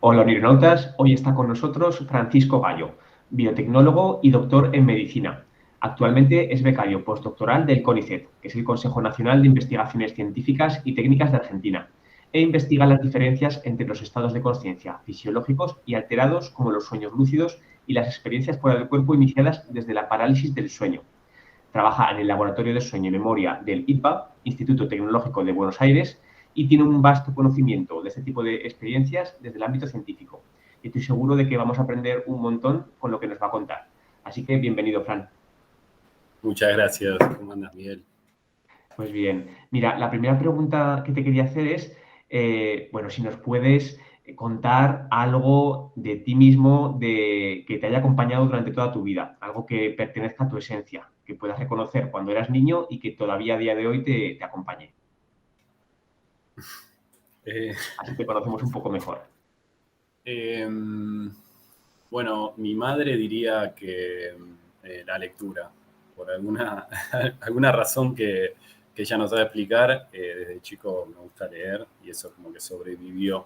Hola, neuronautas. Hoy está con nosotros Francisco Gallo, biotecnólogo y doctor en medicina. Actualmente es becario postdoctoral del CONICET, que es el Consejo Nacional de Investigaciones Científicas y Técnicas de Argentina, e investiga las diferencias entre los estados de conciencia fisiológicos y alterados, como los sueños lúcidos y las experiencias fuera del cuerpo iniciadas desde la parálisis del sueño. Trabaja en el Laboratorio de Sueño y Memoria del ITBA, Instituto Tecnológico de Buenos Aires, y tiene un vasto conocimiento de este tipo de experiencias desde el ámbito científico. Y estoy seguro de que vamos a aprender un montón con lo que nos va a contar. Así que bienvenido, Fran. Muchas gracias. ¿Cómo andas, Miguel? Pues bien, mira, la primera pregunta que te quería hacer es, bueno, si nos puedes contar algo de ti mismo que te haya acompañado durante toda tu vida, algo que pertenezca a tu esencia, que puedas reconocer cuando eras niño y que todavía a día de hoy te acompañe. Eh, Así te conocemos un poco mejor. em, bueno, mi madre diría que la lectura, por alguna, alguna razón que ella no sabe explicar, desde chico me gusta leer y eso como que sobrevivió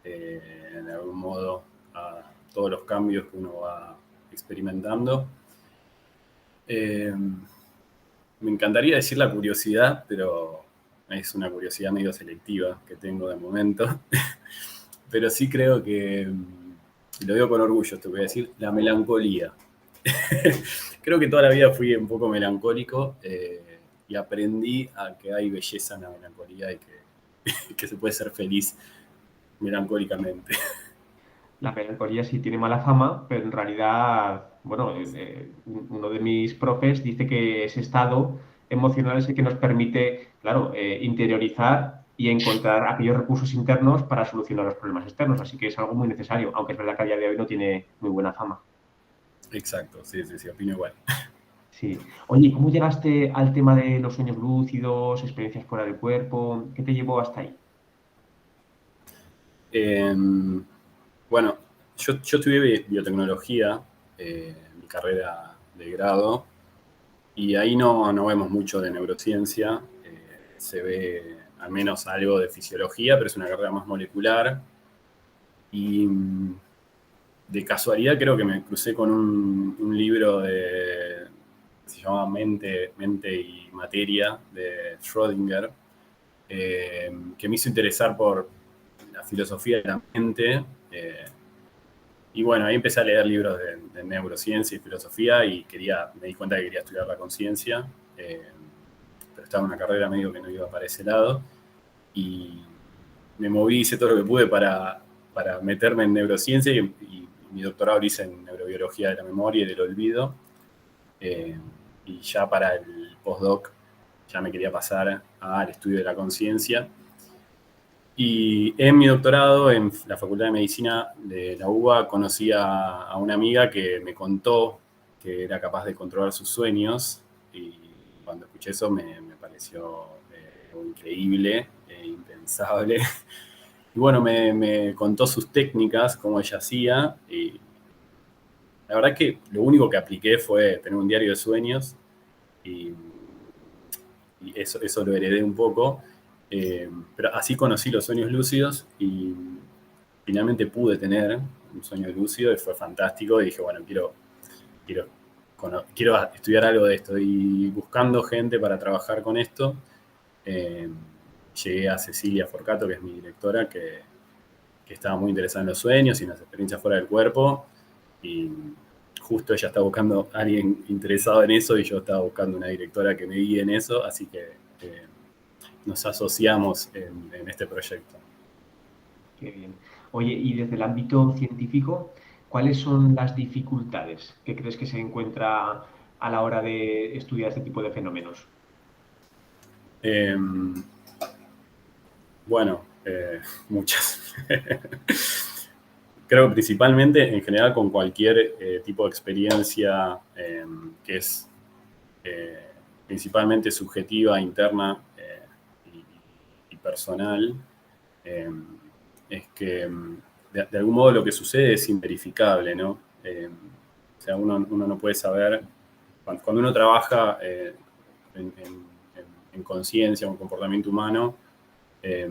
en algún modo a todos los cambios que uno va experimentando. Em, Me encantaría decir la curiosidad, pero es una curiosidad medio selectiva que tengo de momento. Pero sí creo que, y lo digo con orgullo, te voy a decir, la melancolía. Creo que toda la vida fui un poco melancólico y aprendí a que hay belleza en la melancolía y que se puede ser feliz melancólicamente. La melancolía sí tiene mala fama, pero en realidad, bueno, uno de mis profes dice que ese estado emocional es el que nos permite, claro, interiorizar y encontrar aquellos recursos internos para solucionar los problemas externos. Así que es algo muy necesario, aunque es verdad que a día de hoy no tiene muy buena fama. Exacto, sí, sí, sí, opino igual. Sí. Oye, ¿y cómo llegaste al tema de los sueños lúcidos, experiencias fuera del cuerpo? ¿Qué te llevó hasta ahí? Eh, bueno, yo estudié biotecnología, mi carrera de grado, y ahí no vemos mucho de neurociencia, se ve al menos algo de fisiología, pero es una carrera más molecular. Y de casualidad creo que me crucé con un libro que se llama Mente y Materia de Schrödinger, que me hizo interesar por la filosofía de la mente. Y bueno, ahí empecé a leer libros de neurociencia y filosofía y me di cuenta que quería estudiar la conciencia, pero estaba en una carrera medio que no iba para ese lado. Y me moví, hice todo lo que pude para meterme en neurociencia y mi doctorado lo hice en neurobiología de la memoria y del olvido. Eh, y ya para el postdoc ya me quería pasar al estudio de la conciencia. Y en mi doctorado, en la Facultad de Medicina de la UBA, conocí a una amiga que me contó que era capaz de controlar sus sueños. Y cuando escuché eso me pareció algo increíble, impensable. Y bueno, me contó sus técnicas, cómo ella hacía. Y la verdad que lo único que apliqué fue tener un diario de sueños. Y, y eso lo heredé un poco. Pero así conocí los sueños lúcidos y finalmente pude tener un sueño lúcido y fue fantástico. Y dije, bueno, quiero, quiero estudiar algo de esto. Y buscando gente para trabajar con esto, eh, llegué a Cecilia Forcato, que es mi directora, que estaba muy interesada en los sueños y en las experiencias fuera del cuerpo. Y justo ella estaba buscando a alguien interesado en eso y yo estaba buscando una directora que me guíe en eso. Así que nos asociamos en este proyecto. Qué bien. Oye, y desde el ámbito científico, ¿cuáles son las dificultades que crees que se encuentra a la hora de estudiar este tipo de fenómenos? Eh, bueno, muchas. Creo que principalmente en general con cualquier tipo de experiencia que es eh, principalmente subjetiva, interna y personal, eh, es que de algún modo lo que sucede es inverificable, ¿no? O sea, uno no puede saber, cuando uno trabaja en, en conciencia o en comportamiento humano, eh,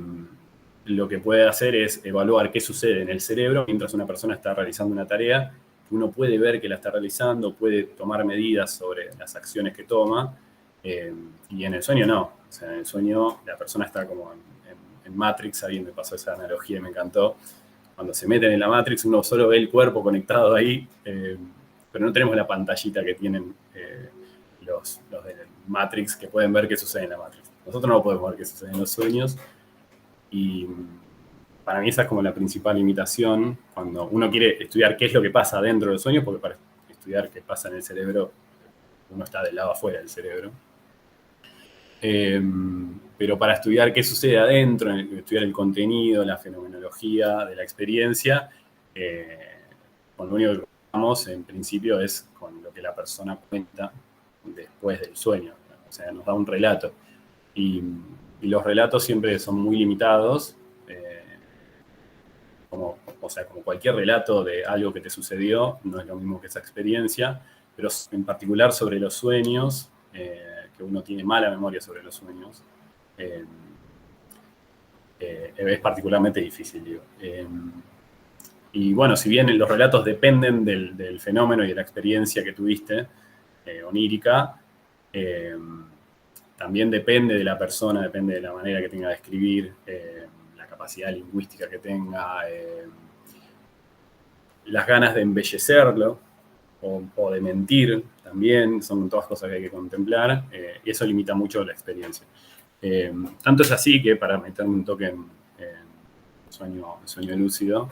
lo que puede hacer es evaluar qué sucede en el cerebro mientras una persona está realizando una tarea. Uno puede ver que la está realizando, puede tomar medidas sobre las acciones que toma, y en el sueño no. O sea, en el sueño la persona está como en Matrix. Alguien me pasó esa analogía y me encantó. Cuando se meten en la Matrix, uno solo ve el cuerpo conectado ahí, pero no tenemos la pantallita que tienen los de Matrix, que pueden ver qué sucede en la Matrix. Nosotros no podemos ver qué sucede en los sueños, y para mí esa es como la principal limitación cuando uno quiere estudiar qué es lo que pasa dentro del sueño, porque para estudiar qué pasa en el cerebro, uno está del lado afuera del cerebro. Pero para estudiar qué sucede adentro, estudiar el contenido, la fenomenología de la experiencia, con lo único que vamos en principio es con lo que la persona cuenta después del sueño. O sea, nos da un relato. Y los relatos siempre son muy limitados, como cualquier relato de algo que te sucedió, no es lo mismo que esa experiencia, pero en particular sobre los sueños, que uno tiene mala memoria sobre los sueños, es particularmente difícil, digo. Y bueno, si bien los relatos dependen del fenómeno y de la experiencia que tuviste, onírica, también depende de la persona, depende de la manera que tenga de escribir, la capacidad lingüística que tenga, las ganas de embellecerlo o de mentir también, son todas cosas que hay que contemplar, y eso limita mucho la experiencia. Tanto es así que, para meterme un toque en sueño lúcido,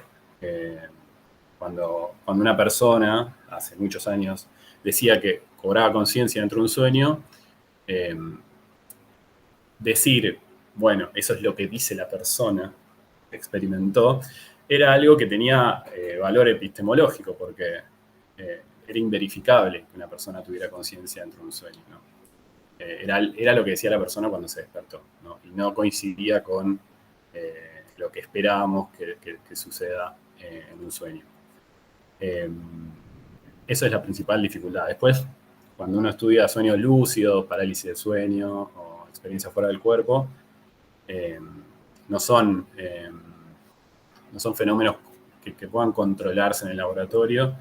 cuando una persona, hace muchos años, decía que cobraba conciencia dentro de un sueño, decir, bueno, eso es lo que dice la persona que experimentó, era algo que tenía valor epistemológico, porque era inverificable que una persona tuviera conciencia dentro de un sueño, ¿no? Era lo que decía la persona cuando se despertó, ¿no? Y no coincidía con lo que esperábamos que suceda en un sueño. Esa es la principal dificultad. Después, cuando uno estudia sueños lúcidos, parálisis de sueño o experiencia fuera del cuerpo, no son fenómenos que puedan controlarse en el laboratorio,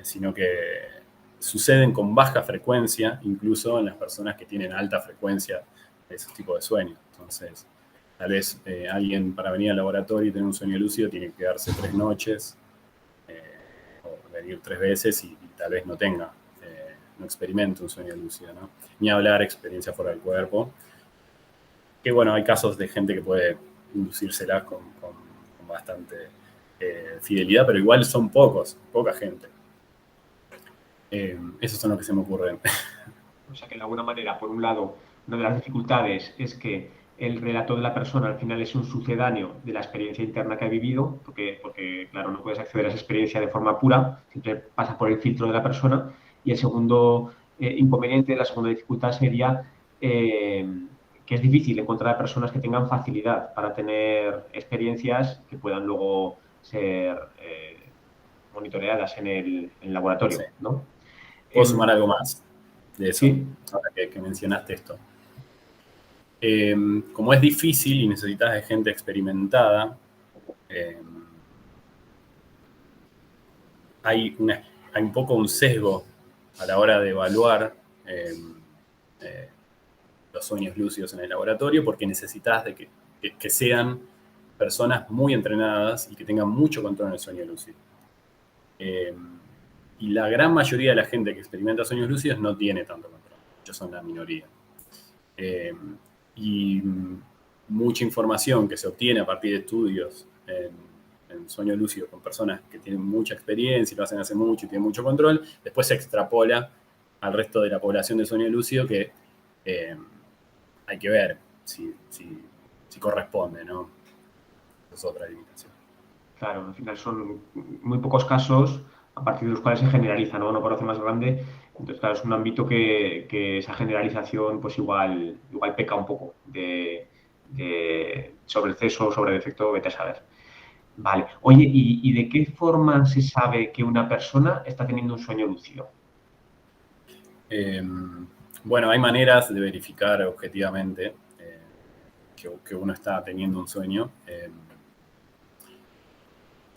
sino que suceden con baja frecuencia, incluso en las personas que tienen alta frecuencia de esos tipos de sueños. Entonces, tal vez alguien, para venir al laboratorio y tener un sueño lúcido, tiene que quedarse 3 noches, o venir 3 veces y tal vez no experimente un sueño lúcido, ¿no? Ni hablar experiencia fuera del cuerpo. Que bueno, hay casos de gente que puede inducírselas con bastante fidelidad, pero igual son poca gente. Esos son los que se me ocurren. O sea que de alguna manera, por un lado, una de las dificultades es que el relato de la persona al final es un sucedáneo de la experiencia interna que ha vivido, porque claro, no puedes acceder a esa experiencia de forma pura, siempre pasa por el filtro de la persona. Y el segundo inconveniente, la segunda dificultad sería que es difícil encontrar personas que tengan facilidad para tener experiencias que puedan luego ser monitoreadas en el laboratorio, Sí. ¿no? Puedo sumar algo más de eso, Sí. ahora que mencionaste esto. Como es difícil y necesitas de gente experimentada, hay un poco un sesgo a la hora de evaluar los sueños lúcidos en el laboratorio, porque necesitas de que sean personas muy entrenadas y que tengan mucho control en el sueño lúcido. Y la gran mayoría de la gente que experimenta sueños lúcidos no tiene tanto control. Ellos son la minoría. Y mucha información que se obtiene a partir de estudios en sueño lúcido con personas que tienen mucha experiencia y lo hacen hace mucho y tienen mucho control, después se extrapola al resto de la población de sueño lúcido, que hay que ver si corresponde, ¿no? Esa es otra limitación. Claro, al final son muy pocos casos a partir de los cuales se generaliza, ¿no? Una población más grande. Entonces, claro, es un ámbito que esa generalización, pues igual peca un poco de sobre exceso, sobre defecto, vete a saber. Vale. Oye, ¿y de qué forma se sabe que una persona está teniendo un sueño lúcido? Bueno, hay maneras de verificar objetivamente que uno está teniendo un sueño.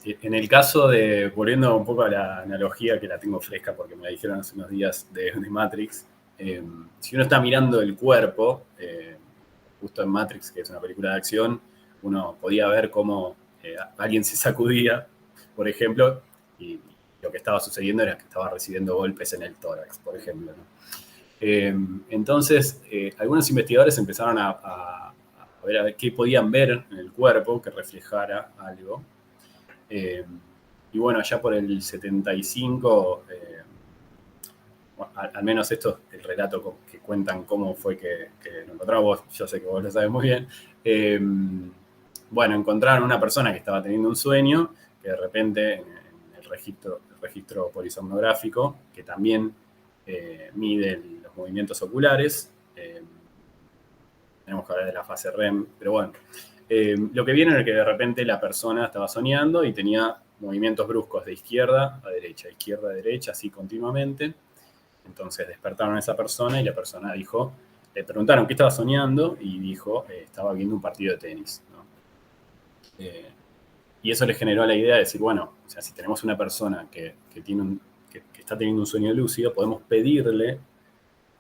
En el caso de, volviendo un poco a la analogía que la tengo fresca porque me la dijeron hace unos días de Matrix, si uno está mirando el cuerpo, justo en Matrix, que es una película de acción, uno podía ver cómo alguien se sacudía, por ejemplo, y lo que estaba sucediendo era que estaba recibiendo golpes en el tórax, por ejemplo, ¿no? Entonces, algunos investigadores empezaron a ver qué podían ver en el cuerpo que reflejara algo. Y bueno, allá por el 75, al menos esto es el relato que cuentan cómo fue que lo encontramos, yo sé que vos lo sabes muy bien. Bueno, encontraron una persona que estaba teniendo un sueño, que de repente en el registro polisomnográfico, que también mide los movimientos oculares, tenemos que hablar de la fase REM, pero bueno, lo que viene era que de repente la persona estaba soñando y tenía movimientos bruscos de izquierda a derecha, así continuamente. Entonces despertaron a esa persona y la persona dijo, le preguntaron qué estaba soñando y dijo, estaba viendo un partido de tenis, ¿no? Y eso le generó la idea de decir, bueno, o sea, si tenemos una persona que está teniendo un sueño lúcido, podemos pedirle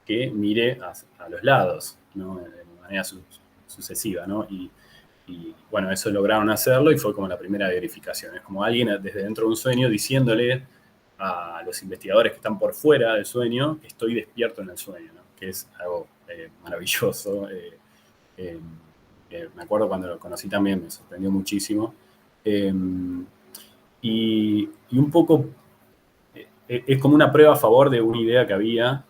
que mire a los lados, ¿no? De manera sucesiva, ¿no? Y bueno, eso lograron hacerlo y fue como la primera verificación. Es como alguien desde dentro de un sueño diciéndole a los investigadores que están por fuera del sueño que estoy despierto en el sueño, ¿no? Que es algo maravilloso. Me acuerdo cuando lo conocí también, me sorprendió muchísimo. Y un poco es como una prueba a favor de una idea que había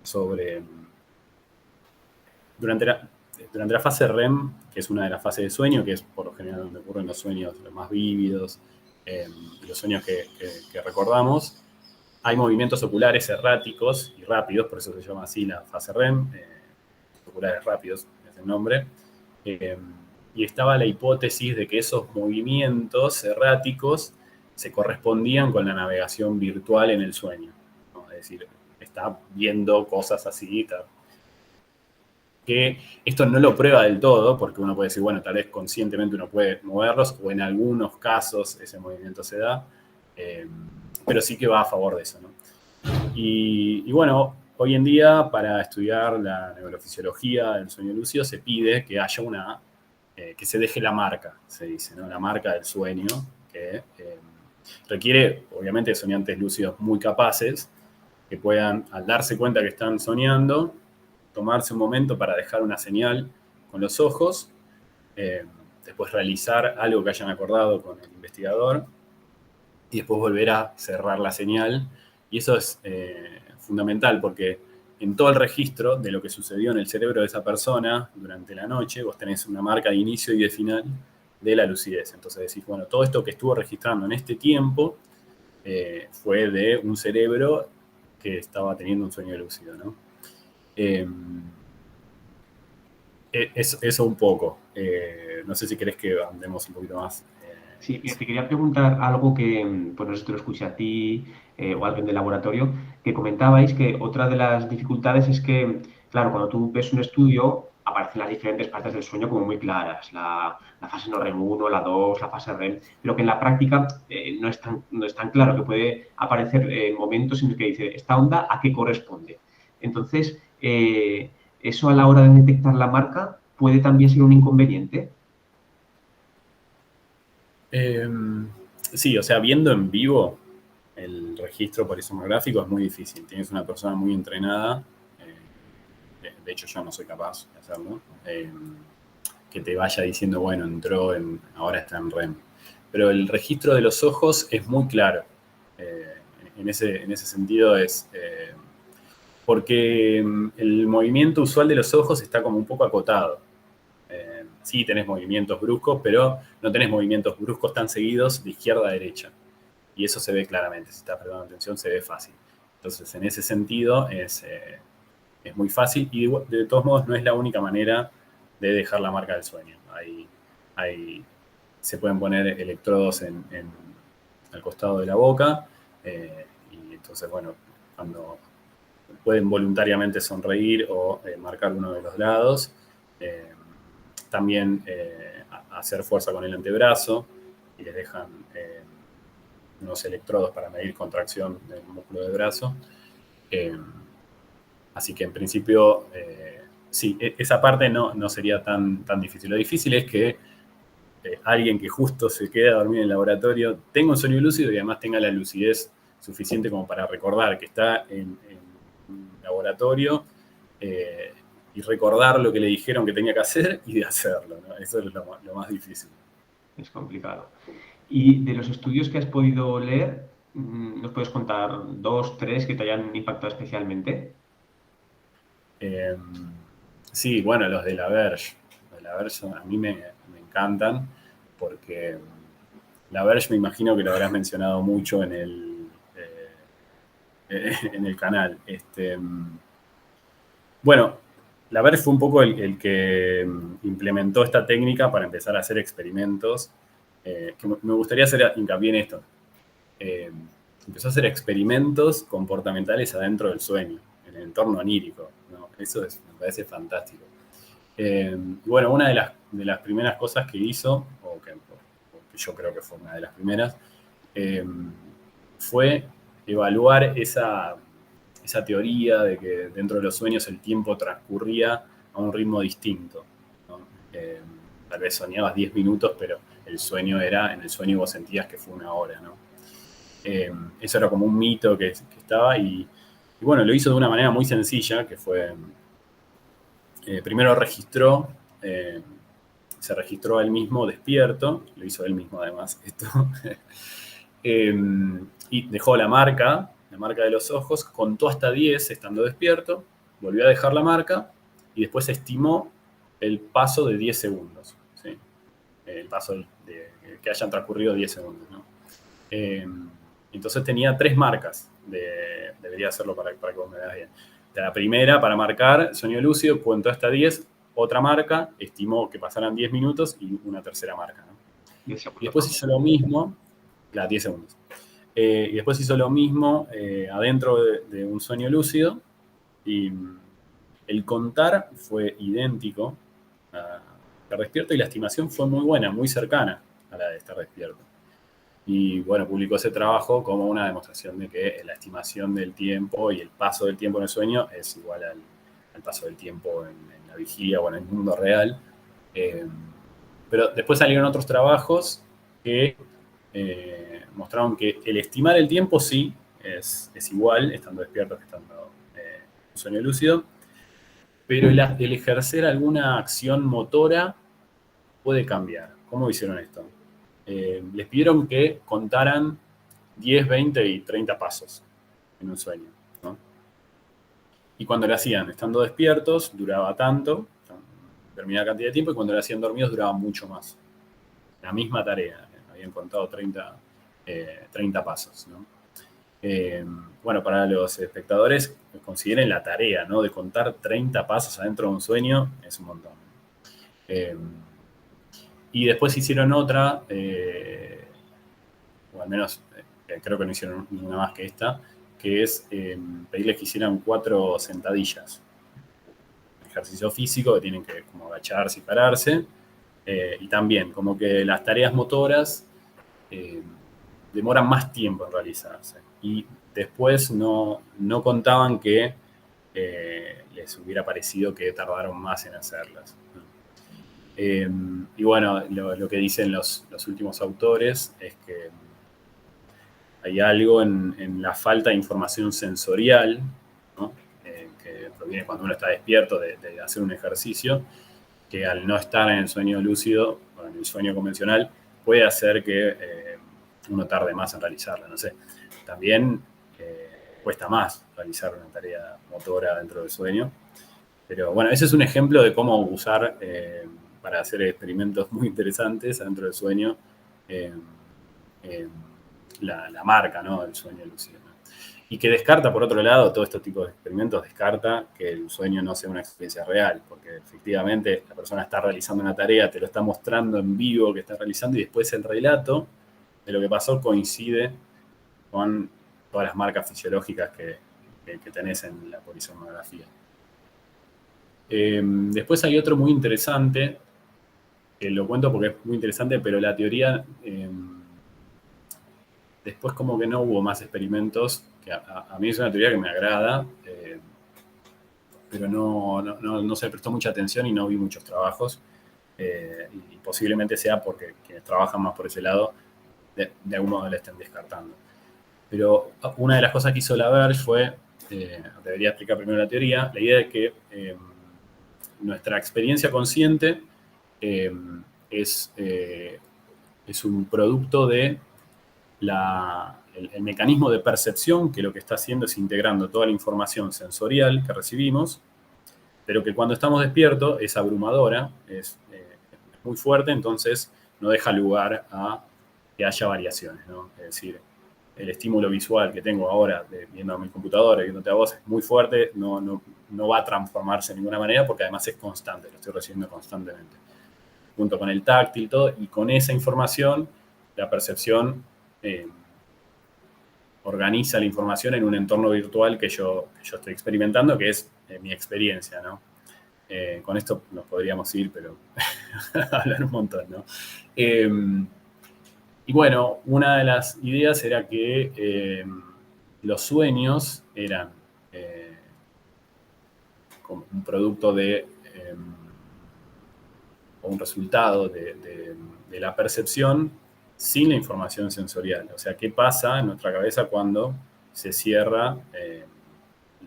sobre... Durante la fase REM, que es una de las fases de sueño, que es por lo general donde ocurren los sueños los más vívidos, los sueños que recordamos, hay movimientos oculares erráticos y rápidos, por eso se llama así la fase REM, oculares rápidos es el nombre, y estaba la hipótesis de que esos movimientos erráticos se correspondían con la navegación virtual en el sueño, ¿no? Es decir, está viendo cosas así, que esto no lo prueba del todo, porque uno puede decir, bueno, tal vez conscientemente uno puede moverlos, o en algunos casos ese movimiento se da, pero sí que va a favor de eso, ¿no? Y bueno, hoy en día para estudiar la neurofisiología del sueño lúcido se pide que haya que se deje la marca, se dice, ¿no? La marca del sueño, que requiere, obviamente, soñantes lúcidos muy capaces, que puedan, al darse cuenta que están soñando, tomarse un momento para dejar una señal con los ojos, después realizar algo que hayan acordado con el investigador y después volver a cerrar la señal. Y eso es fundamental porque en todo el registro de lo que sucedió en el cerebro de esa persona durante la noche, vos tenés una marca de inicio y de final de la lucidez. Entonces decís, bueno, todo esto que estuvo registrando en este tiempo fue de un cerebro que estaba teniendo un sueño lúcido, ¿no? Eso un poco. No sé si querés que andemos un poquito más. Sí, mira, te quería preguntar algo que, pues no sé si te lo escuché a ti o a alguien del laboratorio, que comentabais que otra de las dificultades es que, claro, cuando tú ves un estudio, aparecen las diferentes partes del sueño como muy claras, la fase no REM 1, la 2, la fase REM, pero que en la práctica no es tan claro, que puede aparecer momentos en los que dice, ¿esta onda a qué corresponde? Entonces, eso a la hora de detectar la marca puede también ser un inconveniente. Eh, sí, o sea, viendo en vivo el registro polisomnográfico es muy difícil. Tienes una persona muy entrenada, de hecho yo no soy capaz de hacerlo, que te vaya diciendo, bueno, ahora está en REM. Pero el registro de los ojos es muy claro. Eh, en ese sentido es... porque el movimiento usual de los ojos está como un poco acotado. Sí tenés movimientos bruscos, pero no tenés movimientos bruscos tan seguidos de izquierda a derecha. Y eso se ve claramente, si estás prestando atención se ve fácil. Entonces, en ese sentido es muy fácil y de todos modos no es la única manera de dejar la marca del sueño. Se pueden poner electrodos al costado de la boca y entonces, bueno, cuando pueden voluntariamente sonreír o marcar uno de los lados, también hacer fuerza con el antebrazo y les dejan unos electrodos para medir contracción del músculo del brazo. Así que en principio, sí, esa parte no sería tan difícil. Lo difícil es que alguien que justo se queda a dormir en el laboratorio tenga un sueño lúcido y además tenga la lucidez suficiente como para recordar que está en un laboratorio y recordar lo que le dijeron que tenía que hacer y de hacerlo, ¿no? Eso es lo más difícil. Es complicado. Y de los estudios que has podido leer, ¿nos puedes contar 2, 3 que te hayan impactado especialmente? Sí, bueno, los de la Verge. Los de la Verge a mí me encantan porque la Verge me imagino que lo habrás mencionado mucho en el canal. Bueno, la Verge fue un poco el que implementó esta técnica para empezar a hacer experimentos. Que me gustaría hacer hincapié en esto. Empezó a hacer experimentos comportamentales adentro del sueño, en el entorno onírico, ¿no? Eso me parece fantástico. Bueno, una de las primeras cosas que hizo, o que yo creo que fue una de las primeras, fue evaluar esa teoría de que dentro de los sueños el tiempo transcurría a un ritmo distinto, ¿no? Tal vez soñabas 10 minutos, pero en el sueño vos sentías que fue una hora, ¿no? Eso era como un mito que estaba y bueno, lo hizo de una manera muy sencilla, que fue, primero se registró él mismo despierto, lo hizo él mismo además esto, y dejó la marca de los ojos, contó hasta 10 estando despierto, volvió a dejar la marca y después estimó el paso de 10 segundos, ¿sí? El paso de que hayan transcurrido 10 segundos, ¿no? Entonces tenía 3 marcas, debería hacerlo para que vos me veas bien. La primera, para marcar sueño lúcido, contó hasta 10, otra marca, estimó que pasaran 10 minutos y una tercera marca, ¿no? 10 segundos. Y después hizo lo mismo, 10 segundos. Y después hizo lo mismo adentro de un sueño lúcido y el contar fue idéntico a estar despierto y la estimación fue muy buena, muy cercana a la de estar despierto. Y bueno, publicó ese trabajo como una demostración de que la estimación del tiempo y el paso del tiempo en el sueño es igual al paso del tiempo en la vigilia o en el mundo real. Pero después salieron otros trabajos que mostraron que el estimar el tiempo sí es igual, estando despierto que estando en sueño lúcido, pero el ejercer alguna acción motora puede cambiar. ¿Cómo hicieron esto? Les pidieron que contaran 10, 20 y 30 pasos en un sueño, ¿no? Y cuando lo hacían estando despiertos, duraba tanto, determinada cantidad de tiempo, y cuando lo hacían dormidos, duraba mucho más. La misma tarea, habían contado 30 pasos, ¿no? Bueno, para los espectadores, consideren la tarea, ¿no? De contar 30 pasos adentro de un sueño, es un montón. Y después hicieron otra, o al menos creo que no hicieron ninguna más que esta, que es pedirles que hicieran 4 sentadillas. Ejercicio físico que tienen que como agacharse y pararse. Y también como que las tareas motoras demoran más tiempo en realizarse. Y después no contaban que les hubiera parecido que tardaron más en hacerlas. Y bueno, lo que dicen los últimos autores es que hay algo en la falta de información sensorial, ¿no? Que proviene cuando uno está despierto de hacer un ejercicio, que al no estar en el sueño lúcido o en el sueño convencional puede hacer que uno tarde más en realizarla. No sé, también cuesta más realizar una tarea motora dentro del sueño. Pero bueno, ese es un ejemplo de cómo usar para hacer experimentos muy interesantes dentro del sueño la marca, ¿no? Del sueño lúcido, ¿no? Y que descarta, por otro lado, todo este tipo de experimentos descarta que el sueño no sea una experiencia real, porque efectivamente la persona está realizando una tarea, te lo está mostrando en vivo que está realizando y después el relato de lo que pasó coincide con todas las marcas fisiológicas que tenés en la polisomnografía. Después hay otro muy interesante lo cuento porque es muy interesante, pero la teoría, después como que no hubo más experimentos, que a mí es una teoría que me agrada, pero no se le prestó mucha atención y no vi muchos trabajos, y posiblemente sea porque quienes trabajan más por ese lado, de algún modo la estén descartando. Pero una de las cosas que hizo Laverge fue, debería explicar primero la teoría, la idea de que nuestra experiencia consciente eh, es, eh, es un producto de el mecanismo de percepción, que lo que está haciendo es integrando toda la información sensorial que recibimos, pero que cuando estamos despiertos es abrumadora, es muy fuerte, entonces no deja lugar a que haya variaciones, ¿no? Es decir, el estímulo visual que tengo ahora viendo a mi computadora, viéndote a vos, es muy fuerte, no va a transformarse de ninguna manera porque además es constante, lo estoy recibiendo constantemente. Junto con el táctil y todo, y con esa información, la percepción organiza la información en un entorno virtual que yo estoy experimentando, que es mi experiencia, ¿no? Con esto nos podríamos ir, pero hablar un montón, ¿no? Y bueno, una de las ideas era que los sueños eran como un producto o un resultado de la percepción sin la información sensorial. O sea, ¿qué pasa en nuestra cabeza cuando se cierra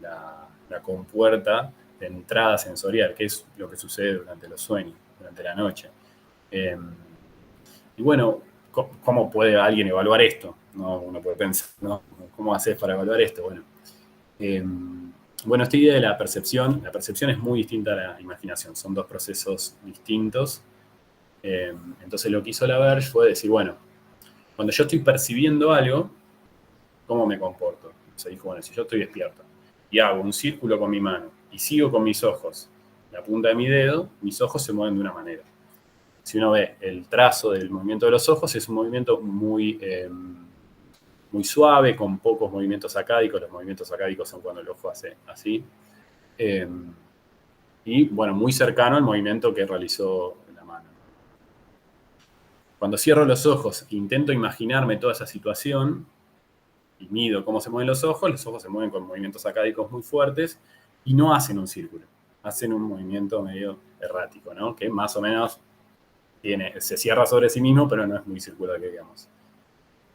la compuerta de entrada sensorial? ¿Qué es lo que sucede durante los sueños, durante la noche? Y bueno, ¿cómo puede alguien evaluar esto? ¿No? Uno puede pensar, ¿no? ¿Cómo haces para evaluar esto? Bueno, esta idea de la percepción es muy distinta a la imaginación, son dos procesos distintos. Entonces lo que hizo Laverge fue decir, bueno, cuando yo estoy percibiendo algo, ¿cómo me comporto? Se dijo, bueno, si yo estoy despierto y hago un círculo con mi mano y sigo con mis ojos la punta de mi dedo, mis ojos se mueven de una manera. Si uno ve el trazo del movimiento de los ojos, es un movimiento muy suave, con pocos movimientos sacádicos. Los movimientos sacádicos son cuando el ojo hace así. Y bueno, muy cercano al movimiento que realizó la mano. Cuando cierro los ojos, intento imaginarme toda esa situación y mido cómo se mueven los ojos se mueven con movimientos sacádicos muy fuertes y no hacen un círculo, hacen un movimiento medio errático, ¿no? Que más o menos se cierra sobre sí mismo, pero no es muy circular, que digamos.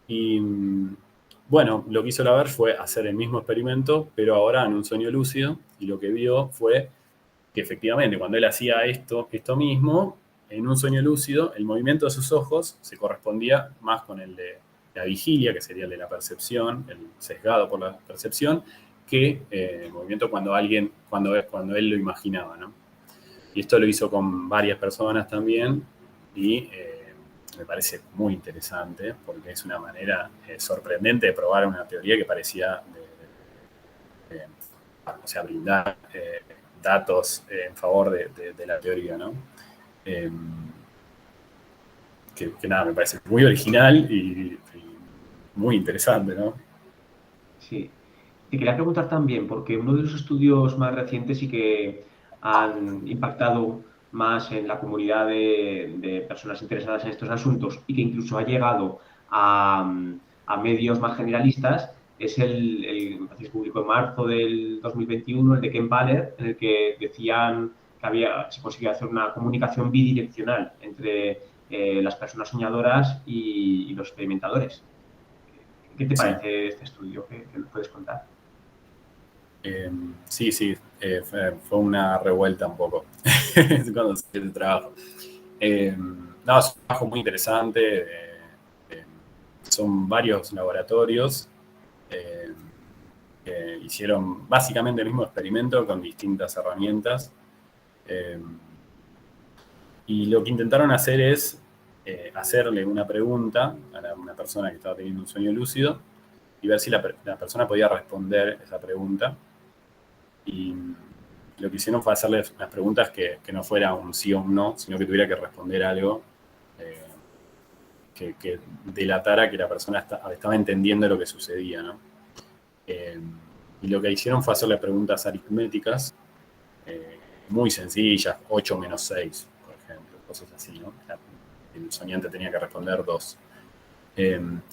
Y bueno, lo que hizo Laverge fue hacer el mismo experimento, pero ahora en un sueño lúcido, y lo que vio fue que efectivamente cuando él hacía esto mismo, en un sueño lúcido, el movimiento de sus ojos se correspondía más con el de la vigilia, que sería el de la percepción, el sesgado por la percepción, que el movimiento cuando él lo imaginaba, ¿no? Y esto lo hizo con varias personas también, y me parece muy interesante, porque es una manera sorprendente de probar una teoría que parecía o sea, brindar datos en favor de la teoría, ¿no? Que nada, me parece muy original y muy interesante, ¿no? Sí. Te quería preguntar también, porque uno de los estudios más recientes y que han impactado más en la comunidad de personas interesadas en estos asuntos y que incluso ha llegado a medios más generalistas es me parece que se publicó en marzo del 2021, el de Ken Baller, en el que decían que se conseguía hacer una comunicación bidireccional entre las personas soñadoras y los experimentadores. ¿Qué te Sí. parece este estudio? ¿Qué nos puedes contar? Sí, fue una revuelta un poco cuando se el trabajo. No, es un trabajo muy interesante. Son varios laboratorios eh, que hicieron básicamente el mismo experimento con distintas herramientas. Eh, y lo que intentaron hacer es hacerle una pregunta a una persona que estaba teniendo un sueño lúcido y ver si la persona podía responder esa pregunta. Y lo que hicieron fue hacerle unas preguntas que no fuera un sí o un no, sino que tuviera que responder algo eh, que delatara que la persona estaba entendiendo lo que sucedía, ¿no? Y lo que hicieron fue hacerle preguntas aritméticas muy sencillas, 8 menos 6, por ejemplo, cosas así, ¿no? El soñante tenía que responder 2.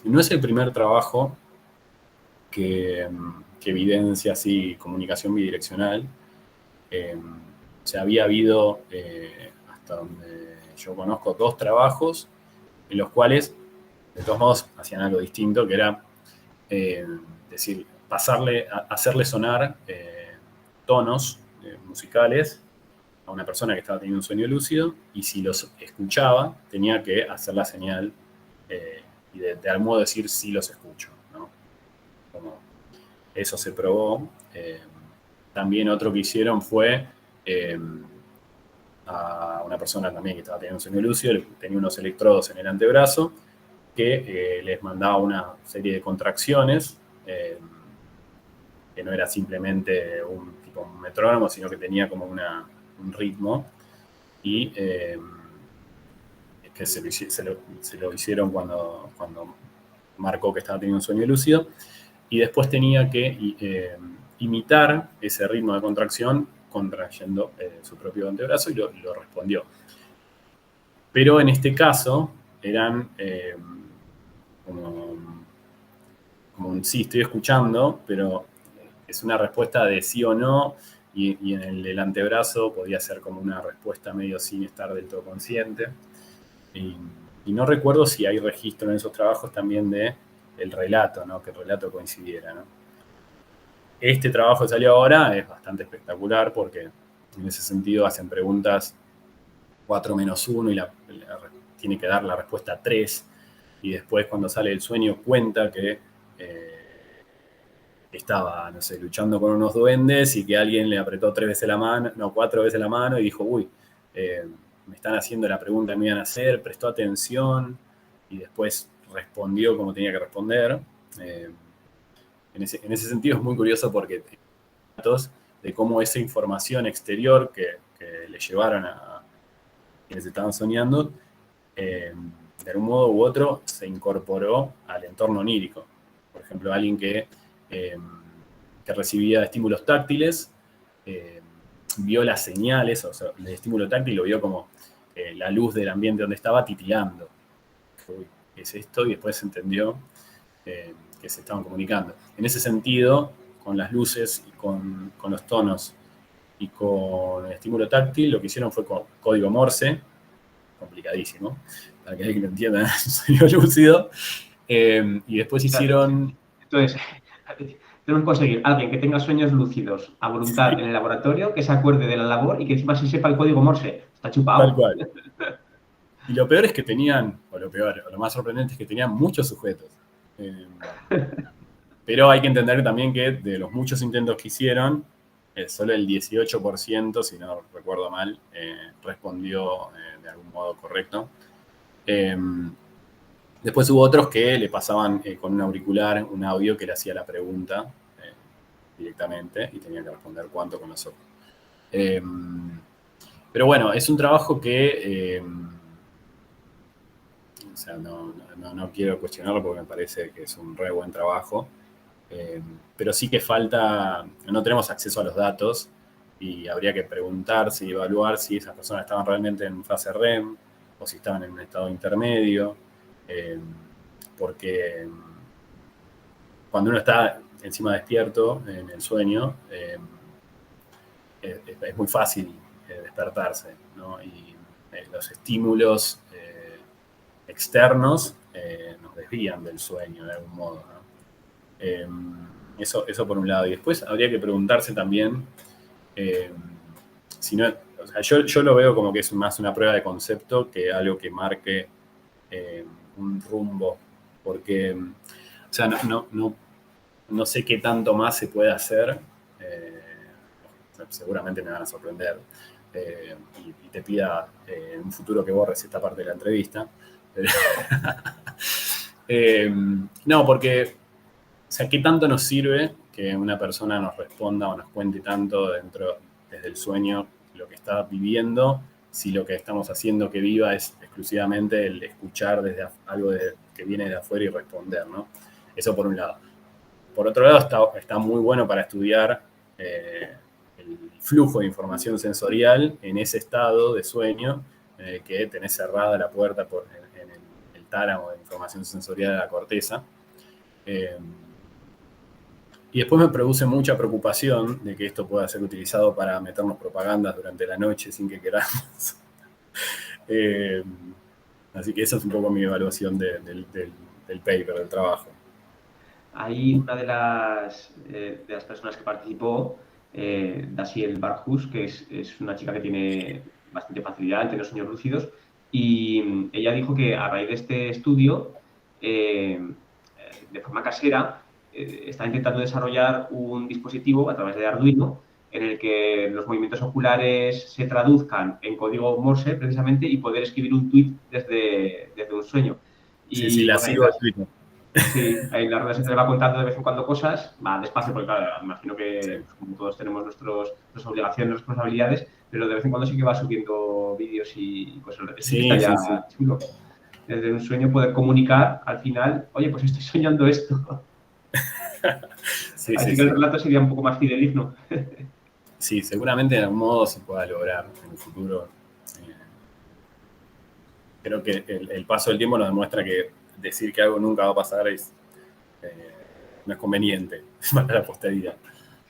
No es el primer trabajo que evidencia así comunicación bidireccional. O sea, había habido, hasta donde yo conozco, 2 trabajos en los cuales, de todos modos, hacían algo distinto, que era decir, hacerle sonar tonos musicales a una persona que estaba teniendo un sueño lúcido, y si los escuchaba, tenía que hacer la señal y de algún modo decir sí los escucho, ¿no? Como eso se probó. También otro que hicieron fue a una persona también que estaba teniendo un sueño lúcido, tenía unos electrodos en el antebrazo, que les mandaba una serie de contracciones, que no era simplemente un tipo un metrónomo, sino que tenía como un ritmo, y que se lo hicieron cuando marcó que estaba teniendo un sueño lúcido, y después tenía que imitar ese ritmo de contracción contrayendo su propio antebrazo, y lo respondió. Pero en este caso eran como un sí, estoy escuchando, pero es una respuesta de sí o no, y en el antebrazo podía ser como una respuesta medio sin estar del todo consciente. Y no recuerdo si hay registro en esos trabajos también de el relato, ¿no? Que el relato coincidiera, ¿no? Este trabajo que salió ahora es bastante espectacular porque en ese sentido hacen preguntas 4 menos 1 y tiene que dar la respuesta 3, y después cuando sale el sueño cuenta que estaba, no sé, luchando con unos duendes y que alguien le apretó 3 veces la mano, no, 4 veces la mano, y dijo, uy, me están haciendo la pregunta que me iban a hacer, prestó atención y después respondió como tenía que responder. En ese sentido es muy curioso porque datos de cómo esa información exterior que le llevaron a quienes estaban soñando, de algún modo u otro se incorporó al entorno onírico. Por ejemplo, alguien que recibía estímulos táctiles, vio las señales, o sea, el estímulo táctil lo vio como la luz del ambiente donde estaba titilando. Uy, ¿qué es esto? Y después entendió que se estaban comunicando. En ese sentido, con las luces y con los tonos y con el estímulo táctil, lo que hicieron fue con código Morse, complicadísimo, para que alguien lo entienda, sueño lúcido, y después hicieron... Entonces, tenemos que conseguir alguien que tenga sueños lúcidos a voluntad en el laboratorio, que se acuerde de la labor y que encima se sepa el código Morse. Está chupado. Tal cual. Y lo peor es que tenían, o lo más sorprendente es que tenían muchos sujetos. Pero hay que entender también que de los muchos intentos que hicieron, solo el 18%, si no recuerdo mal, respondió de algún modo correcto. Después hubo otros que le pasaban con un auricular, un audio que le hacía la pregunta directamente y tenía que responder cuánto con los ojos. Pero bueno, es un trabajo que... o sea, no quiero cuestionarlo porque me parece que es un re buen trabajo. Pero sí que falta, no tenemos acceso a los datos y habría que preguntarse y evaluar si esas personas estaban realmente en fase REM o si estaban en un estado intermedio, porque cuando uno está encima despierto en el sueño, es muy fácil despertarse, ¿no? Y los estímulos externos nos desvían del sueño de algún modo, ¿no? Eso por un lado. Y después habría que preguntarse también si no, o sea, yo lo veo como que es más una prueba de concepto que algo que marque un rumbo, porque, o sea, no sé qué tanto más se puede hacer. Seguramente me van a sorprender y te pida en un futuro que borres esta parte de la entrevista. No, porque, o sea, ¿qué tanto nos sirve que una persona nos responda o nos cuente tanto desde el sueño lo que está viviendo, si lo que estamos haciendo que viva es exclusivamente el escuchar desde algo que viene de afuera y responder, ¿no? Eso por un lado. Por otro lado, está muy bueno para estudiar el flujo de información sensorial en ese estado de sueño que tenés cerrada la puerta en el tálamo de información sensorial de la corteza. Y después me produce mucha preocupación de que esto pueda ser utilizado para meternos propagandas durante la noche sin que queramos. Así que esa es un poco mi evaluación del paper, del trabajo. Ahí una de las personas que participó, Daciel Barjus, que es una chica que tiene bastante facilidad en tener sueños lúcidos, y ella dijo que a raíz de este estudio, de forma casera, está intentando desarrollar un dispositivo a través de Arduino en el que los movimientos oculares se traduzcan en código Morse, precisamente, y poder escribir un tweet desde un sueño. Sí, Y la bueno, sigo en Twitter. sí, ahí en las redes se le va contando de vez en cuando cosas, va despacio, porque claro, imagino Sí, que pues, como todos tenemos nuestras obligaciones, responsabilidades, pero de vez en cuando sí que va subiendo vídeos y cosas. Eso sí que está sí, ya sí, sí. chulo. Desde un sueño poder comunicar al final, oye, pues estoy soñando esto. Sí, Así sí, que el sí. relato sería un poco más fidedigno. Sí, seguramente de algún modo se pueda lograr en el futuro. Eh, Creo que el paso del tiempo nos demuestra que decir que algo nunca va a pasar eh, no es conveniente para la posteridad.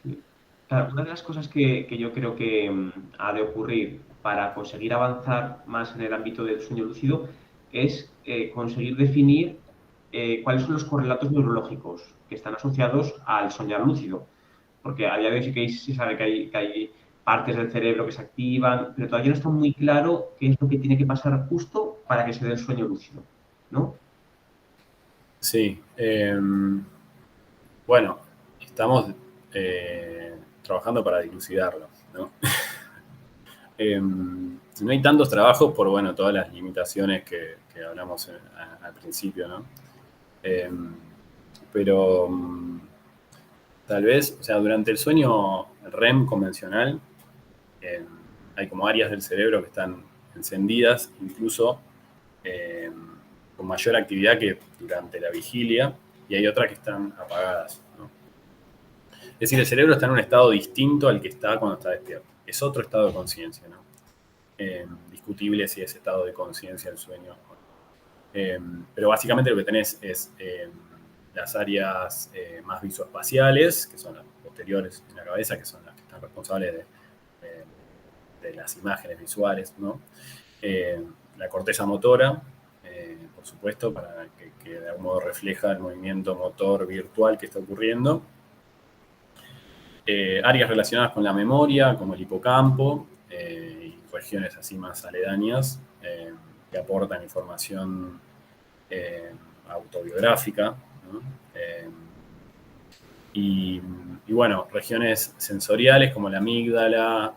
Sí. Claro, una de las cosas que yo creo que ha de ocurrir para conseguir avanzar más en el ámbito del sueño lúcido es conseguir definir cuáles son los correlatos neurológicos que están asociados al soñar lúcido. Porque a día de hoy sí sabe que hay partes del cerebro que se activan, pero todavía no está muy claro qué es lo que tiene que pasar justo para que se dé el sueño lúcido, ¿no? Sí. Bueno, estamos trabajando para dilucidarlo, ¿no? No hay tantos trabajos por, bueno, todas las limitaciones que hablamos al principio, ¿no? Eh, pero tal vez, o sea, durante el sueño REM convencional, eh, hay como áreas del cerebro que están encendidas, incluso eh, con mayor actividad que durante la vigilia, y hay otras que están apagadas, ¿no? Es decir, el cerebro está en un estado distinto al que está cuando está despierto. Es otro estado de conciencia, ¿no? Discutible si es estado de conciencia el sueño. Pero básicamente lo que tenés es las áreas más visoespaciales, que son las posteriores en la cabeza, que son las que están responsables de las imágenes visuales, ¿no? La corteza motora, por supuesto, para que de algún modo refleja el movimiento motor virtual que está ocurriendo. Áreas relacionadas con la memoria, como el hipocampo, y regiones así más aledañas, que aportan información autobiográfica, ¿no? Y, y, bueno, regiones sensoriales como la amígdala,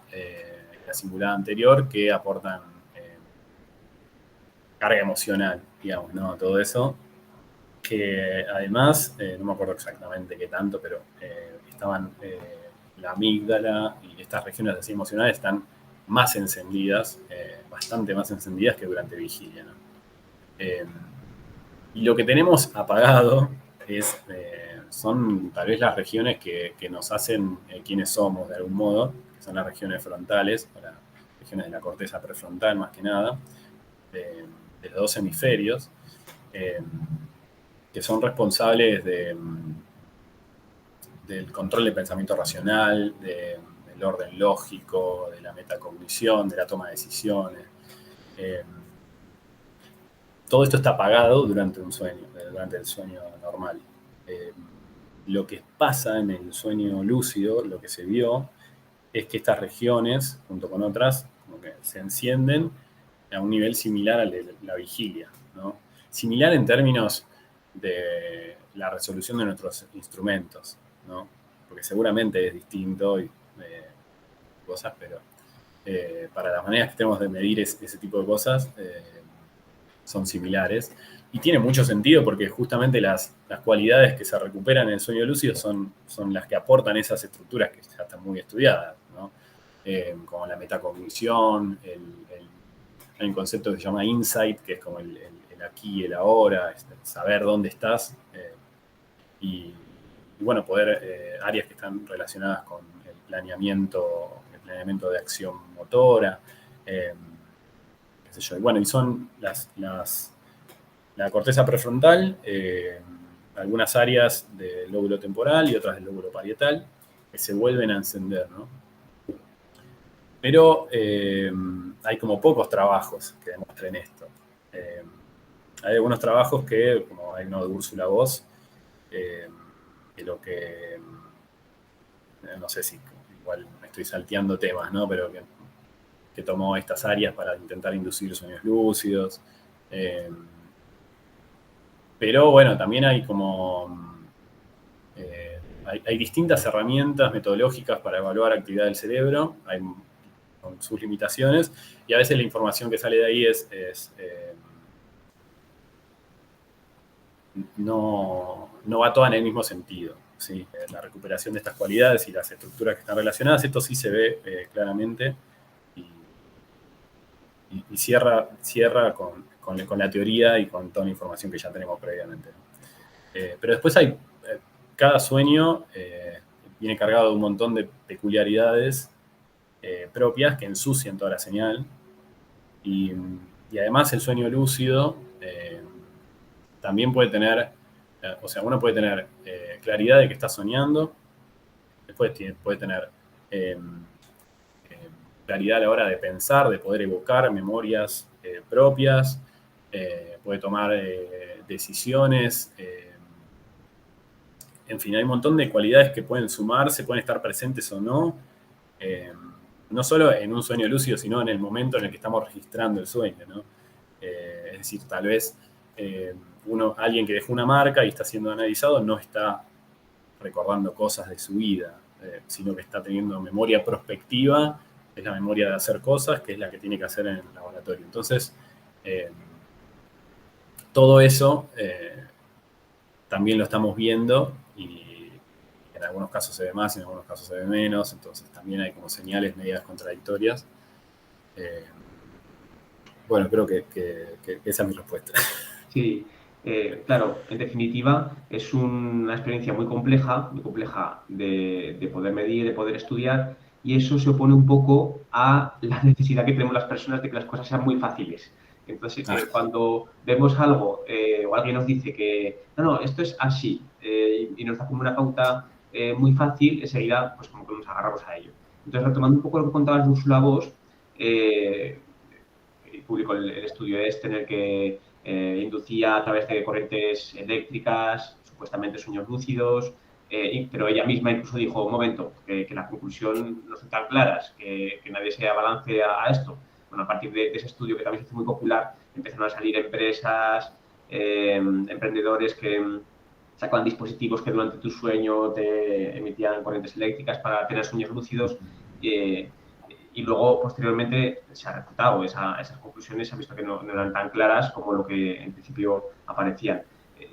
la cingulada anterior, que aportan carga emocional, digamos, ¿no? Todo eso, que además, no me acuerdo exactamente qué tanto, pero estaban la amígdala y estas regiones así emocionales están más encendidas, bastante más encendidas que durante vigilia, ¿no? Y lo que tenemos apagado son tal vez las regiones que nos hacen quienes somos de algún modo, que son las regiones frontales, o las regiones de la corteza prefrontal más que nada, de los dos hemisferios, eh, que son responsables del control del pensamiento racional, del orden lógico, de la metacognición, de la toma de decisiones. Eh, Todo esto está apagado durante un sueño, durante el sueño normal. Eh, lo que pasa en el sueño lúcido, lo que se vio, es que estas regiones, junto con otras, como que se encienden a un nivel similar al de la vigilia, ¿no? Similar en términos de la resolución de nuestros instrumentos, ¿no? Porque seguramente es distinto y cosas, pero para las maneras que tenemos de medir ese tipo de cosas, son similares. Y tiene mucho sentido porque justamente las cualidades que se recuperan en el sueño lúcido son las que aportan esas estructuras que ya están muy estudiadas, ¿no? Como la metacognición, hay un concepto que se llama insight, que es como el aquí y el ahora, saber dónde estás, y bueno, poder, áreas que están relacionadas con el planeamiento de acción motora, sé yo. Y bueno, y son la corteza prefrontal, algunas áreas del lóbulo temporal y otras del lóbulo parietal, que se vuelven a encender, ¿no? Pero hay como pocos trabajos que demuestren esto. Hay algunos trabajos que, como hay uno de Úrsula Voss, que lo que, no sé si igual me estoy salteando temas, ¿no? Pero que tomó estas áreas para intentar inducir sueños lúcidos. Pero bueno, también hay como hay distintas herramientas metodológicas para evaluar actividad del cerebro, hay con sus limitaciones, y a veces la información que sale de ahí no va toda en el mismo sentido. ¿Sí? La recuperación de estas cualidades y las estructuras que están relacionadas, esto sí se ve claramente y cierra con la teoría y con toda la información que ya tenemos previamente. Pero después hay, cada sueño viene cargado de un montón de peculiaridades propias que ensucian toda la señal. Y además el sueño lúcido también puede tener, o sea, uno puede tener claridad de que está soñando, después puede tener claridad a la hora de pensar, de poder evocar memorias propias, puede tomar decisiones, en fin, hay un montón de cualidades que pueden sumarse, pueden estar presentes o no, no solo en un sueño lúcido, sino en el momento en el que estamos registrando el sueño, ¿no? Es decir, tal vez alguien que dejó una marca y está siendo analizado no está recordando cosas de su vida, sino que está teniendo memoria prospectiva, es la memoria de hacer cosas, que es la que tiene que hacer en el laboratorio. Entonces, todo eso también lo estamos viendo y en algunos casos se ve más, en algunos casos se ve menos, entonces también hay como señales medias contradictorias. Bueno, creo que esa es mi respuesta. Sí, claro, en definitiva es una experiencia muy compleja de poder medir, de poder estudiar, y eso se opone un poco a la necesidad que tenemos las personas de que las cosas sean muy fáciles. Entonces, cuando vemos algo o alguien nos dice que no, esto es así y nos da como una pauta muy fácil, enseguida pues como que nos agarramos a ello. Entonces, retomando un poco lo que contabas de Úrsula Voss, publicó el estudio este en el que inducía a través de corrientes eléctricas, supuestamente sueños lúcidos, pero ella misma incluso dijo, un momento, que la conclusión no son tan claras, que nadie se abalance a esto. Bueno, a partir de ese estudio que también se hizo muy popular, empezaron a salir empresas, emprendedores que sacaban dispositivos que durante tu sueño te emitían corrientes eléctricas para tener sueños lúcidos. Y luego, posteriormente, se ha refutado esas conclusiones, se ha visto que no eran tan claras como lo que en principio aparecían.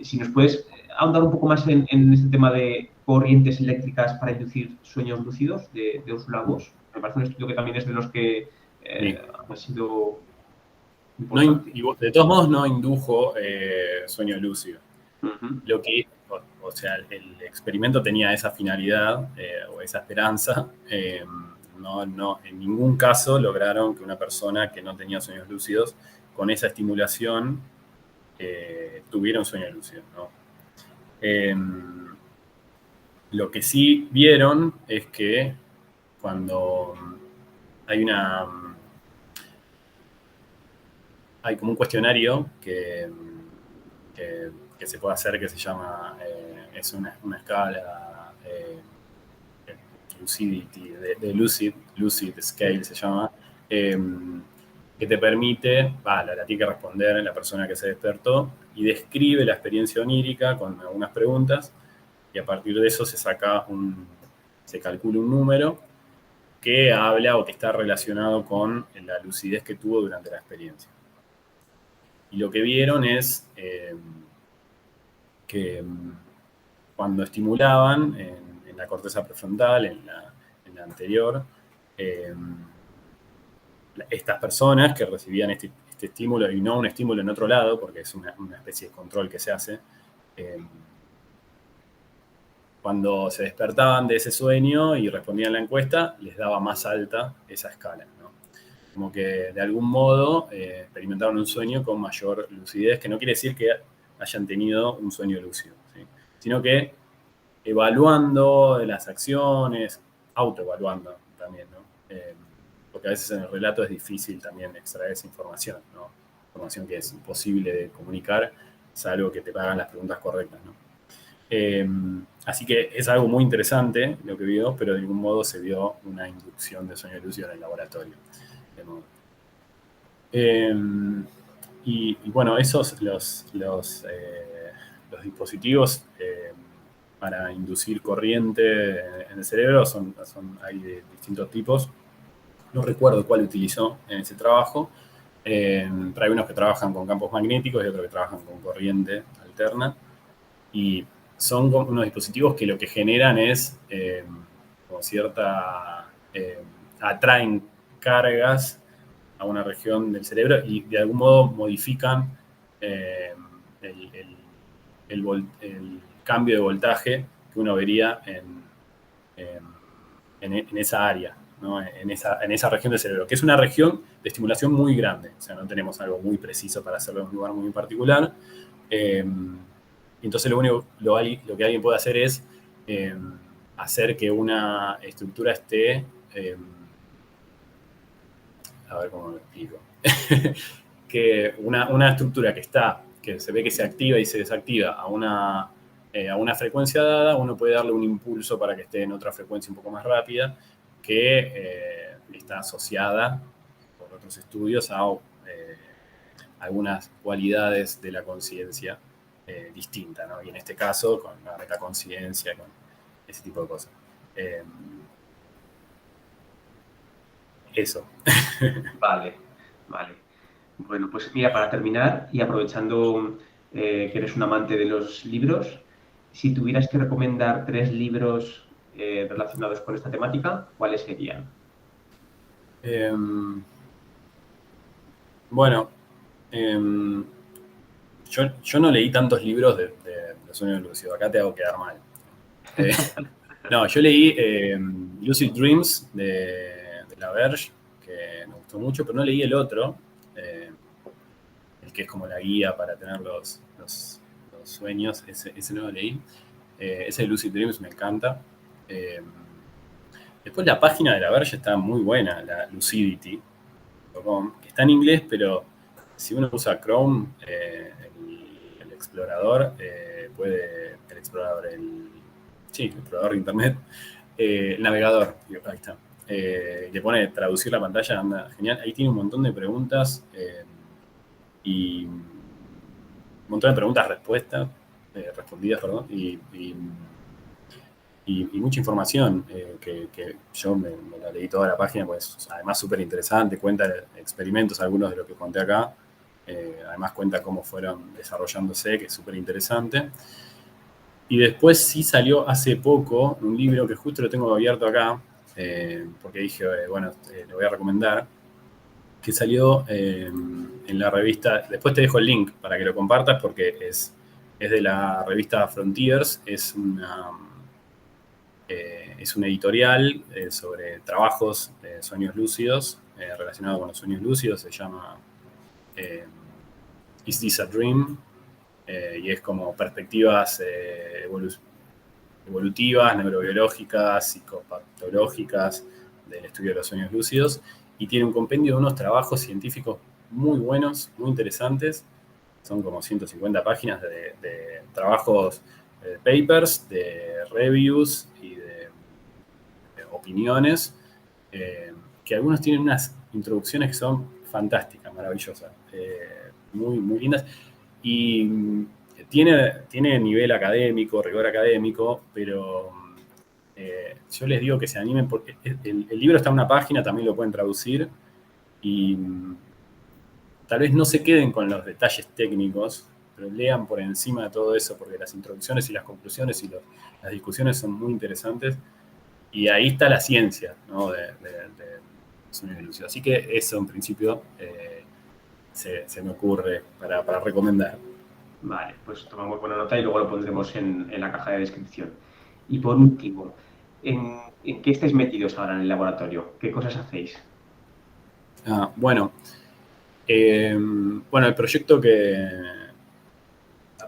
Si nos puedes ahondar un poco más en este tema de corrientes eléctricas para inducir sueños lúcidos de Úrsula Voss. Me parece un estudio que también es de los que Sí. ha sido importante. De todos modos, no indujo sueño lúcido. Uh-huh. Lo que, o sea, el experimento tenía esa finalidad o esa esperanza. No, en ningún caso lograron que una persona que no tenía sueños lúcidos, con esa estimulación, tuviera un sueño lúcido, ¿no? Lo que sí vieron es que cuando hay como un cuestionario que se puede hacer que se llama, es una escala Lucidity, de Lucid Scale se llama, que te permite, la tiene que responder la persona que se despertó y describe la experiencia onírica con algunas preguntas y a partir de eso se calcula un número que habla o que está relacionado con la lucidez que tuvo durante la experiencia. Y lo que vieron es que cuando estimulaban en la corteza prefrontal, en la anterior, estas personas que recibían este estímulo y no un estímulo en otro lado, porque es una especie de control que se hace, cuando se despertaban de ese sueño y respondían la encuesta, les daba más alta esa escala, ¿no? como que de algún modo experimentaron un sueño con mayor lucidez, que no quiere decir que hayan tenido un sueño lúcido, ¿sí? Sino que evaluando las acciones, autoevaluando también, ¿no? Porque a veces en el relato es difícil también extraer esa información, ¿no? Información que es imposible de comunicar, salvo que te hagan las preguntas correctas, ¿no? Así que es algo muy interesante lo que vio, pero de algún modo se vio una inducción de sueño lúcido en el laboratorio. Y bueno, esos los dispositivos para inducir corriente en el cerebro hay de distintos tipos. No recuerdo cuál utilizó en ese trabajo, pero hay unos que trabajan con campos magnéticos y otros que trabajan con corriente alterna. Y son unos dispositivos que lo que generan es como cierta... atraen cargas a una región del cerebro y de algún modo modifican el cambio de voltaje que uno vería en esa área, ¿no? en esa región del cerebro, que es una región de estimulación muy grande. O sea, no tenemos algo muy preciso para hacerlo en un lugar muy particular. Entonces lo que alguien puede hacer es hacer que una estructura esté... a ver cómo lo explico. Que una estructura que se ve que se activa y se desactiva a una frecuencia dada, uno puede darle un impulso para que esté en otra frecuencia un poco más rápida, que está asociada por otros estudios a algunas cualidades de la conciencia distinta, ¿no? Y en este caso, con la metaconciencia, con ese tipo de cosas. Eso. Vale, vale. Bueno, pues mira, para terminar y aprovechando que eres un amante de los libros, si tuvieras que recomendar 3 libros relacionados con esta temática, ¿cuáles serían? Bueno, yo no leí tantos libros de sueño lúcido. Acá te hago quedar mal. No, yo leí Lucid Dreams de La Verge, que me gustó mucho, pero no leí el otro, el que es como la guía para tener los sueños. Ese no lo leí. Ese de Lucid Dreams me encanta. Después la página de La Verge está muy buena, la lucidity.com, que está en inglés, pero si uno usa Chrome, el explorador, el explorador de internet, el navegador, ahí está, le pone traducir la pantalla, anda genial. Ahí tiene un montón de preguntas y un montón de preguntas-respuestas, respondidas, perdón, y mucha información que yo me la leí toda la página, pues además súper interesante, cuenta experimentos, algunos de los que conté acá, además cuenta cómo fueron desarrollándose, que es súper interesante. Y después sí salió hace poco un libro que justo lo tengo abierto acá, porque dije, bueno, lo voy a recomendar, que salió en la revista, después te dejo el link para que lo compartas, porque es de la revista Frontiers, es una editorial sobre trabajos de sueños lúcidos, relacionado con los sueños lúcidos, se llama Is This a Dream? Y es como perspectivas evolutivas, neurobiológicas, psicopatológicas del estudio de los sueños lúcidos, y tiene un compendio de unos trabajos científicos muy buenos, muy interesantes. Son como 150 páginas de trabajos, papers, de reviews y de opiniones, que algunos tienen unas introducciones que son fantásticas, maravillosas, muy, muy lindas. Y tiene nivel académico, rigor académico, pero yo les digo que se animen porque el libro está en una página, también lo pueden traducir, y tal vez no se queden con los detalles técnicos, pero lean por encima de todo eso, porque las introducciones y las conclusiones y las discusiones son muy interesantes, y ahí está la ciencia, ¿no? de sueños lúcidos. Así que eso en principio se me ocurre para recomendar. Vale, pues tomamos buena nota y luego lo pondremos en la caja de descripción. Y por último, ¿en qué estáis metidos ahora en el laboratorio? ¿Qué cosas hacéis? Bueno, el proyecto que...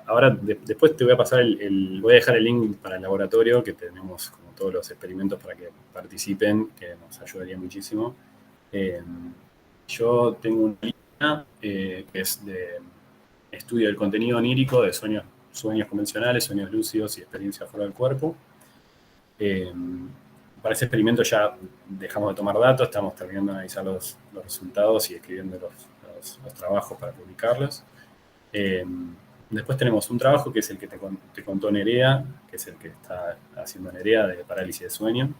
Ahora, después te voy a pasar voy a dejar el link para el laboratorio, que tenemos como todos los experimentos para que participen, que nos ayudaría muchísimo. Yo tengo una línea que es de estudio del contenido onírico, de sueños convencionales, sueños lúcidos y experiencias fuera del cuerpo. Para ese experimento ya dejamos de tomar datos, estamos terminando de analizar los resultados y escribiendo los trabajos para publicarlos. Después tenemos un trabajo que es el que te contó Nerea, que es el que está haciendo Nerea de parálisis de sueño.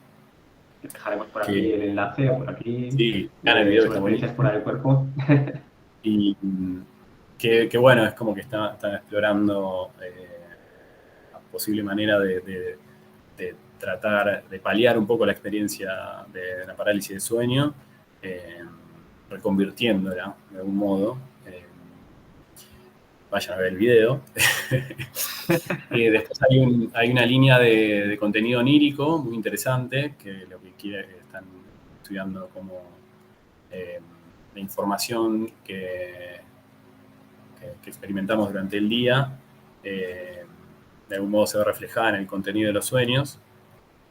Dejaremos por aquí el enlace, o por aquí. Sí, vean el video que está experiencias fuera del cuerpo. Y que bueno, es como que está explorando la posible manera de tratar de paliar un poco la experiencia de la parálisis de sueño, reconvirtiéndola de algún modo. Vayan a ver el video. Y después hay una línea de contenido onírico muy interesante, que lo que están estudiando como la información que experimentamos durante el día, de algún modo se ve reflejada en el contenido de los sueños.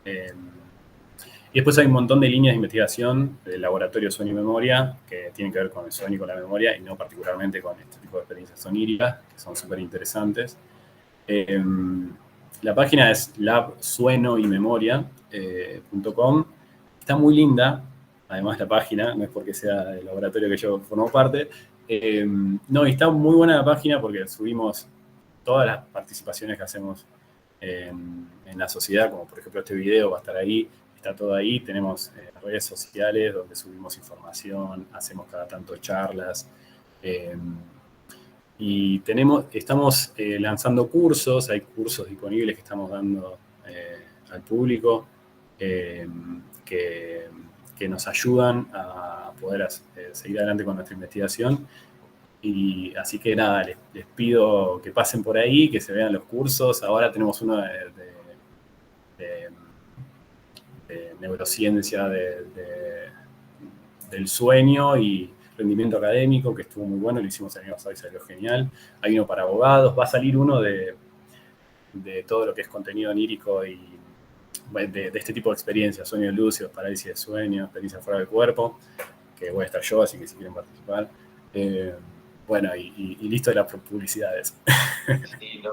Y después hay un montón de líneas de investigación del laboratorio Sueño y Memoria que tienen que ver con el sueño y con la memoria, y no particularmente con este tipo de experiencias oníricas, que son súper interesantes. La página es labsuenoymemoria.com. Está muy linda, además la página, no es porque sea del laboratorio que yo formo parte. No, y está muy buena la página porque subimos todas las participaciones que hacemos en la sociedad, como por ejemplo este video va a estar ahí, está todo ahí. Tenemos redes sociales donde subimos información, hacemos cada tanto charlas. Y estamos lanzando cursos, hay cursos disponibles que estamos dando al público que nos ayudan a poder seguir adelante con nuestra investigación. Y así que nada, les pido que pasen por ahí, que se vean los cursos. Ahora tenemos uno de neurociencia del sueño y rendimiento académico, que estuvo muy bueno, lo hicimos el año pasado y salió genial. Hay uno para abogados, va a salir uno de todo lo que es contenido onírico y de este tipo de experiencias, sueños lúcidos, parálisis de sueño, experiencias fuera del cuerpo, que voy a estar yo, así que si quieren participar. Bueno, y listo de las publicidades. Sí, ¿no?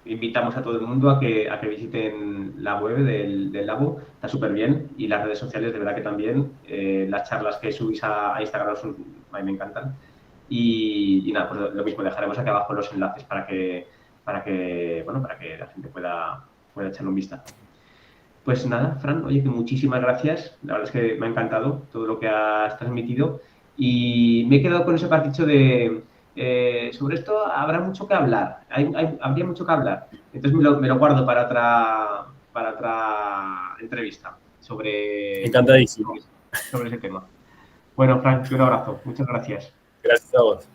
Invitamos a todo el mundo a que visiten la web del Labo, está súper bien, y las redes sociales de verdad que también. Las charlas que subís a Instagram a mí me encantan. Y nada, pues lo mismo, dejaremos aquí abajo los enlaces para que la gente pueda echarle un vistazo. Pues nada, Fran, oye, que muchísimas gracias. La verdad es que me ha encantado todo lo que has transmitido. Y me he quedado con eso que has dicho de sobre esto habrá mucho que hablar. Habría mucho que hablar. Entonces me lo guardo para otra entrevista Encantadísimo. sobre ese tema. Bueno, Fran, un abrazo. Muchas gracias. Gracias a vos.